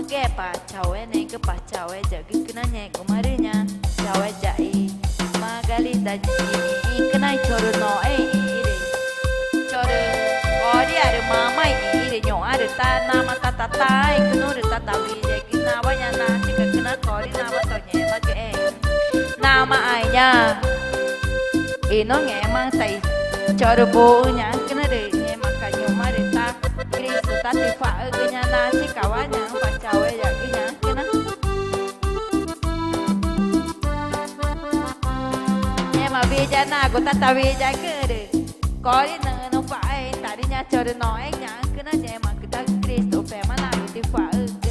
ke pacawe ne ke pacawe jadi kenanya kemarinnya cawe jai magali daji kena coro no ire coro ori ada mama ire nyong ada nama tata kenu ada tatawi jadi namanya nasi kena kori nama tonya make nama ayah ino ngemang tai coro bonya kena de ngemang nyoma de ta Kristo tati fa kenya nasi kawannya pacawe jadi kena mà về cha na của ta ta về cha cứ được có đi nữa nó phải tại đi nhà chờ được nói nhá cứ nói nhẹ mà cứ ta Cristo phải mà làm thì phải chứ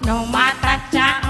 No mata cha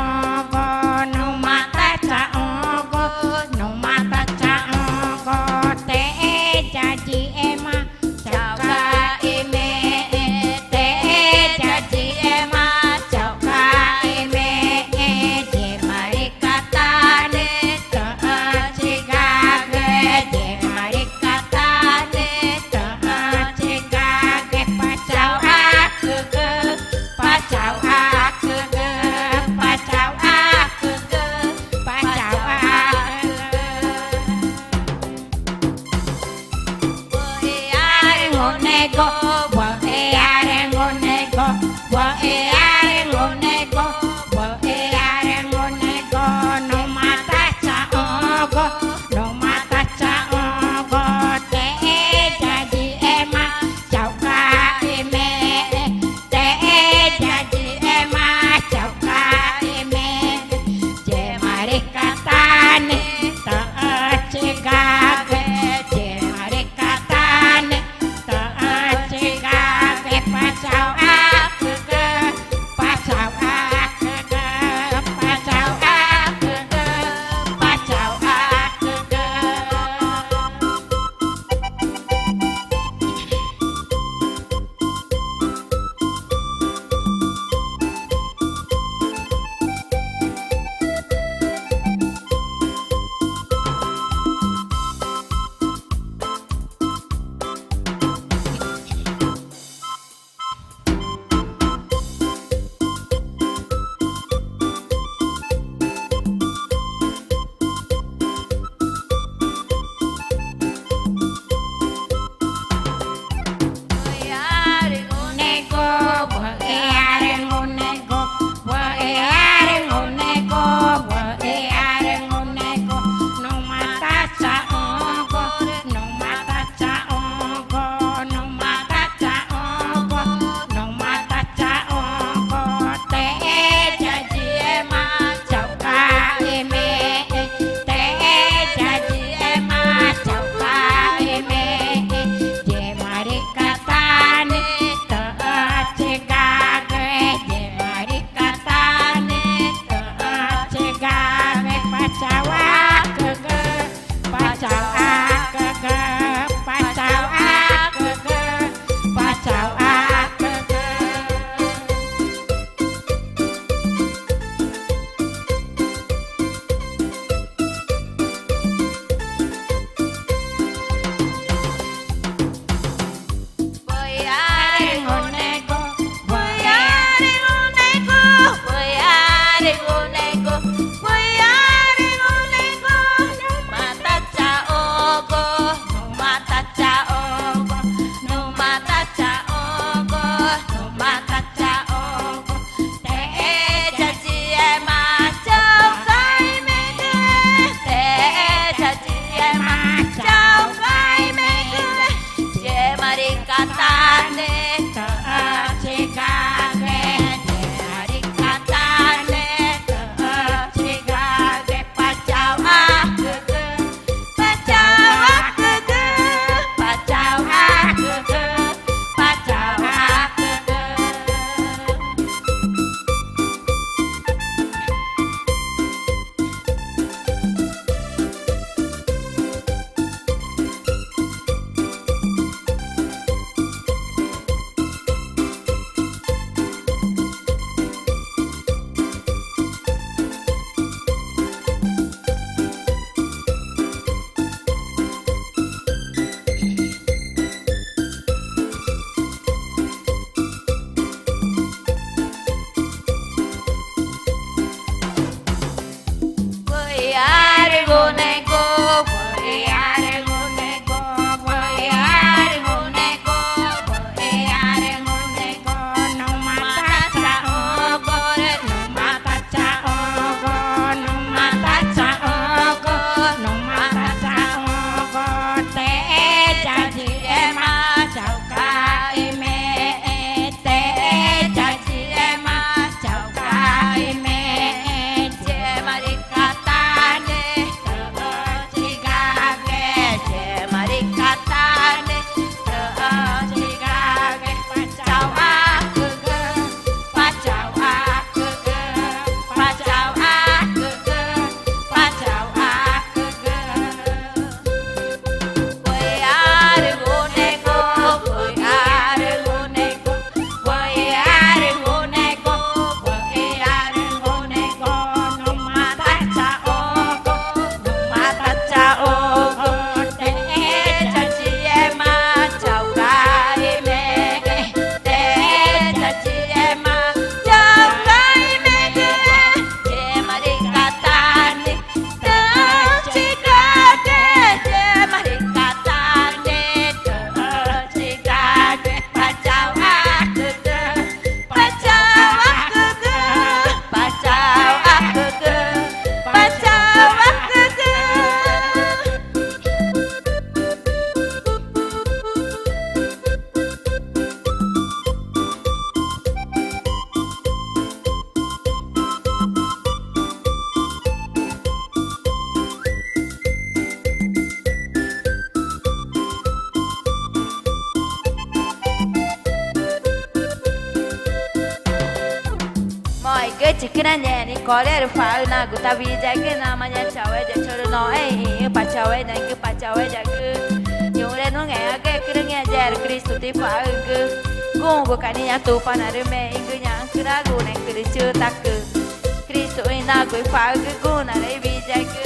cikenanya ni koler fau na guta bija ke namanya cawe ja choro no pacawe na ke pacawe ja ke nyure no nge age kirnya jar Kristo ti fau ke gung bukaninya tu panare me igunya kira gu ne kirichu tak ke Kristo ina gu fau ke gu na le bija ke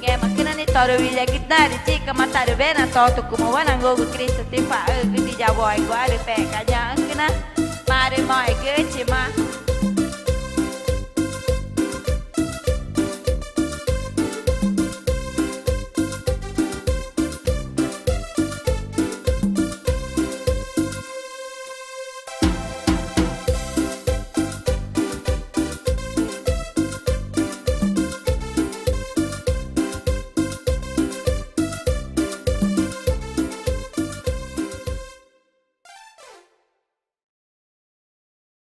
nge makina ni toro bija kita di cika mata de bena toto kuma wana gu Kristo ti fau ke di jawoi gu ale pe kanya kena mare mai ke cima